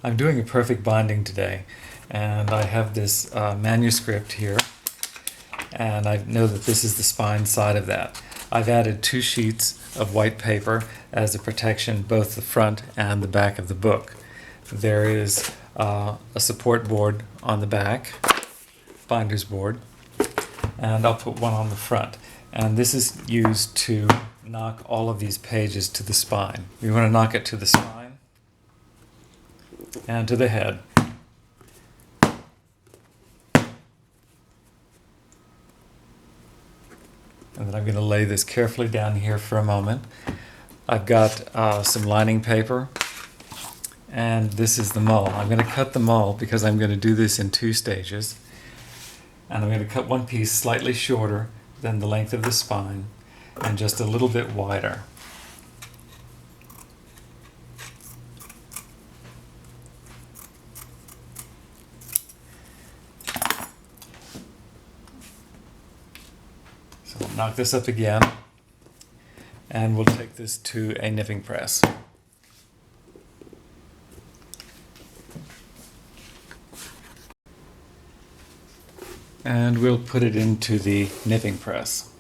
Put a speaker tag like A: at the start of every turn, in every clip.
A: I'm doing a perfect binding today, and I have this manuscript here, and I know that this is the spine side of that. I've added 2 sheets of white paper as a protection, both the front and the back of the book. There is a support board on the back, binder's board, and I'll put one on the front. And this is used to knock all of these pages to the spine. We want to knock it to the spine and to the head. And then I'm going to lay this carefully down here for a moment. I've got some lining paper, and this is the mull. I'm going to cut the mull because I'm going to do this in 2 stages. And I'm going to cut one piece slightly shorter than the length of the spine and just a little bit wider. So we'll knock this up again, and we'll take this to a nipping press. And we'll put it into the nipping press.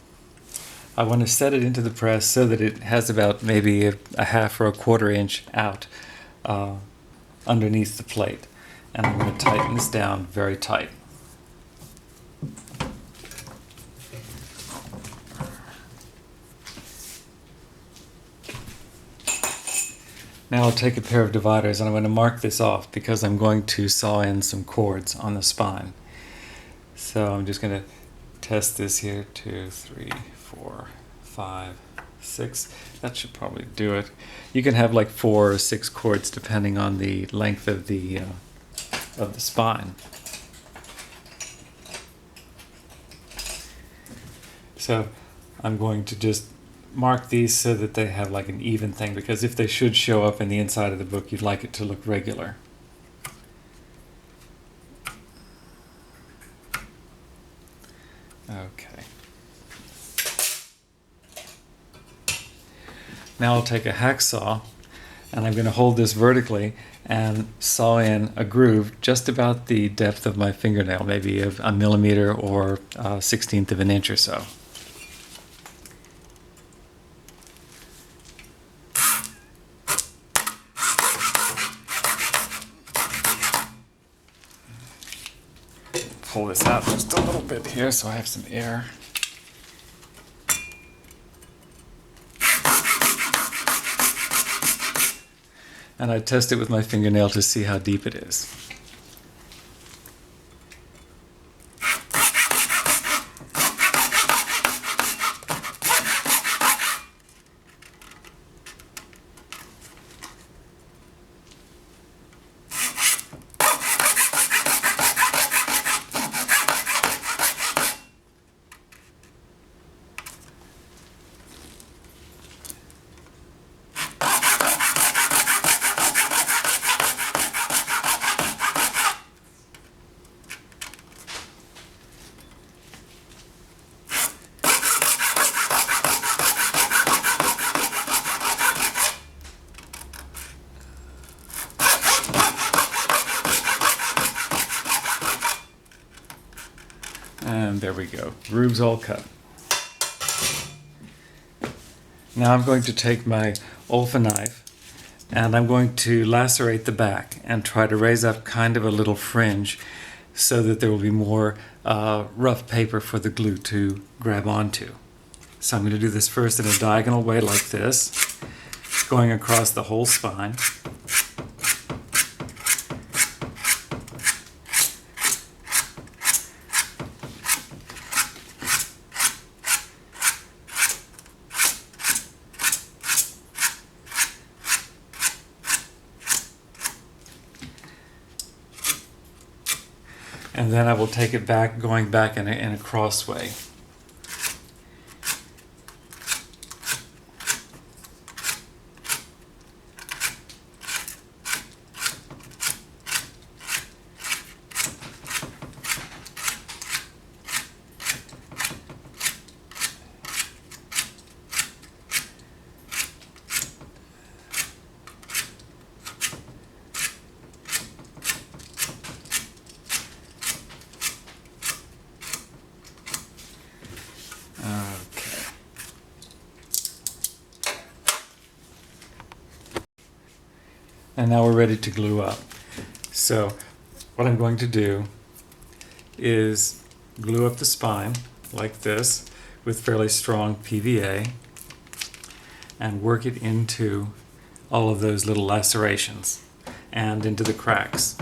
A: I want to set it into the press so that it has about maybe a half or a quarter inch out underneath the plate. And I'm going to tighten this down very tight. Now I'll take a pair of dividers and I'm going to mark this off because I'm going to saw in some cords on the spine. So I'm just going to test this here. 2, 3, 4, 5, 6. That should probably do it. You can have like 4 or 6 cords depending on the length of the spine. So I'm going to just mark these so that they have like an even thing, because if they should show up in the inside of the book, you'd like it to look regular. Okay. Now I'll take a hacksaw and I'm going to hold this vertically and saw in a groove just about the depth of my fingernail, maybe a millimeter or a 1/16 of an inch or so. Pull this out just a little bit here so I have some air. And I test it with my fingernail to see how deep it is. And there we go, grooves all cut. Now I'm going to take my Olfa knife and I'm going to lacerate the back and try to raise up kind of a little fringe so that there will be more rough paper for the glue to grab onto. So I'm going to do this first in a diagonal way like this, going across the whole spine. And then I will take it back, going back in a cross way. And now we're ready to glue up. So what I'm going to do is glue up the spine like this with fairly strong PVA and work it into all of those little lacerations and into the cracks.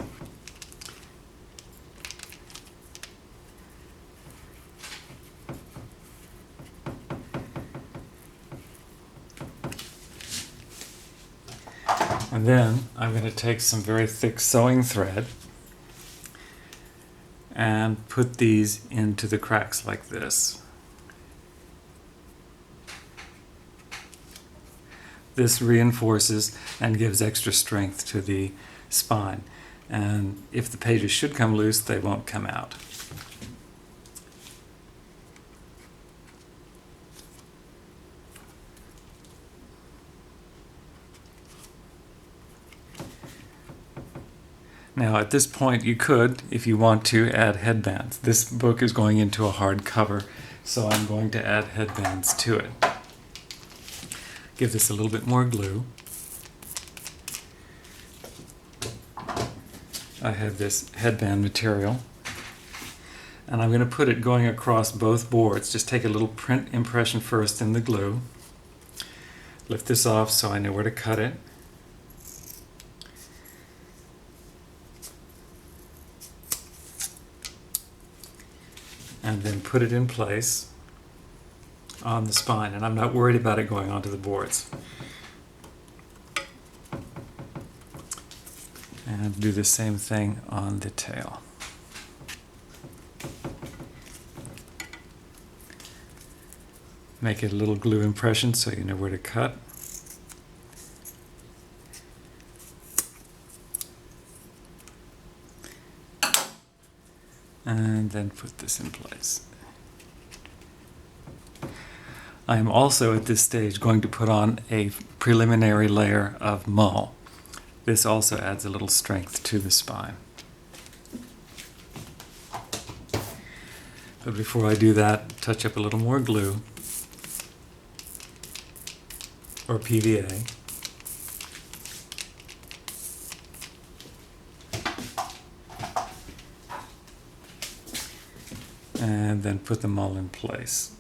A: And then I'm going to take some very thick sewing thread and put these into the cracks like this. This reinforces and gives extra strength to the spine. And if the pages should come loose, they won't come out. Now at this point you could, if you want to, add headbands. This book is going into a hardcover, so I'm going to add headbands to it. Give this a little bit more glue. I have this headband material, and I'm going to put it going across both boards. Just take a little print impression first in the glue. Lift this off so I know where to cut it. And then put it in place on the spine, and I'm not worried about it going onto the boards. And do the same thing on the tail. Make it a little glue impression so you know where to cut. And then put this in place. I am also at this stage going to put on a preliminary layer of mull. This also adds a little strength to the spine. But before I do that, touch up a little more glue or PVA. And then put them all in place.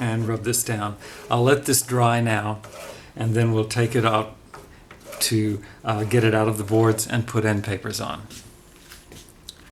A: And rub this down. I'll let this dry now, and then we'll take it out to get it out of the boards and put end papers on.